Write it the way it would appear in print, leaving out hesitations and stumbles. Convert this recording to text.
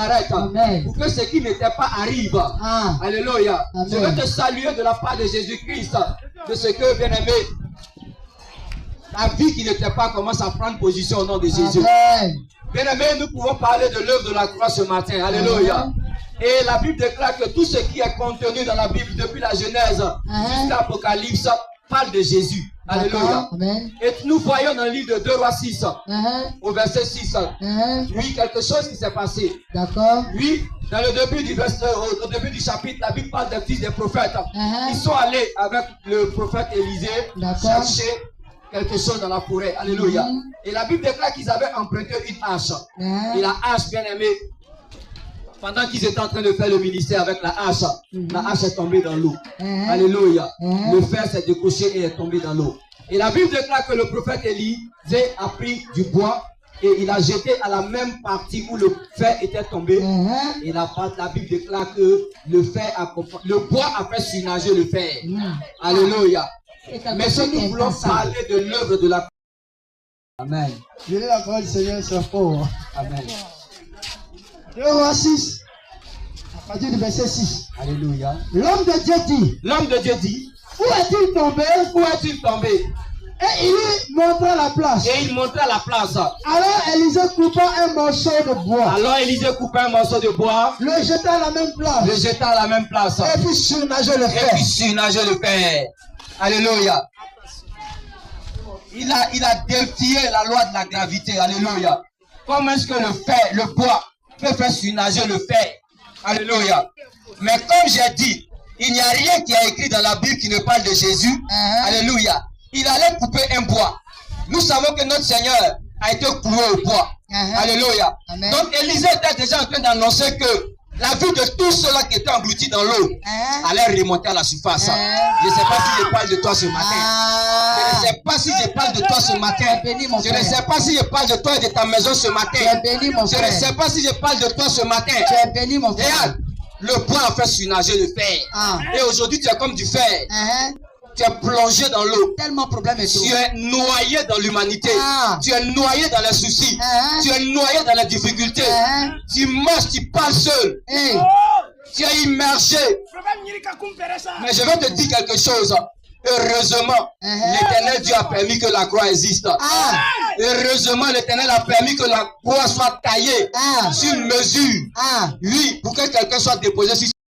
Nazareth. Amen. Pour que ce qui n'était pas arrive. Ah. Alléluia. Amen. Je veux te saluer de la part de Jésus-Christ. De ce que, bien-aimé, la vie qui n'était pas commence à prendre position au nom de Jésus. Amen. Bien-aimé, nous pouvons parler de l'œuvre de la croix ce matin. Alléluia. Et la Bible déclare que tout ce qui est contenu dans la Bible, depuis la Genèse jusqu'à l'Apocalypse, parle de Jésus. Alléluia. Amen. Et nous voyons dans le livre de 2 Rois 6, au verset 6, oui, quelque chose qui s'est passé. D'accord. Oui, dans le début du au début du chapitre, la Bible parle des fils des prophètes. Ils sont allés avec le prophète Élisée chercher quelque chose dans la forêt. Alléluia. Et la Bible déclare qu'ils avaient emprunté une hache. Et la hache, bien aimée, pendant qu'ils étaient en train de faire le ministère avec la hache est tombée dans l'eau. Alléluia. Le fer s'est décroché et est tombé dans l'eau. Et la Bible déclare que le prophète Élisée a pris du bois et il a jeté à la même partie où le fer était tombé. Et la Bible déclare que le bois a fait surnager le fer. Alléluia. Mais si nous voulons parler de l'œuvre de la... Amen. Je dis la parole du Seigneur sur fort. Amen. 2 Rois 6, à partir du verset 6. Alléluia. L'homme de Dieu dit, où est-il tombé? Où est-il tombé? Et il lui montra la place. Et il montrait la place. Alors Élisée coupa un morceau de bois. Alors Élisée coupa un morceau de bois. Le jeta à la même place. Le jeta à la même place. Et puis surnageait le fer. Et puis surnageait le fer. Alléluia. Il a défié la loi de la gravité. Alléluia. Comment est-ce que le bois peut faire surnager le fer? Alléluia. Mais comme j'ai dit, il n'y a rien qui est écrit dans la Bible qui ne parle de Jésus. Alléluia. Il allait couper un bois. Nous savons que notre Seigneur a été cloué au bois. Alléluia. Amen. Donc Élisée était déjà en train d'annoncer que la vie de tous ceux-là qui étaient engloutis dans l'eau allait remonter à la surface. Je ne sais pas si je parle de toi ce matin. Je ne sais pas si je parle de toi ce matin. Je ne sais pas si je parle de toi et de ta maison ce matin. Je ne sais pas si je parle de toi ce matin. Regarde, le bois a fait surnager le fer. Et aujourd'hui, tu es comme du fer. Tu es plongé dans l'eau. Tellement problème est trop. Tu es noyé dans l'humanité. Tu es noyé dans les soucis. Tu es noyé dans les difficultés. Tu marches, tu parles seul. Tu es immergé. Mais je vais te dire quelque chose. Heureusement, l'Éternel Dieu a permis que la croix existe. Heureusement, l'Éternel a permis que la croix soit taillée sur mesure. Oui, pour que quelqu'un soit déposé sur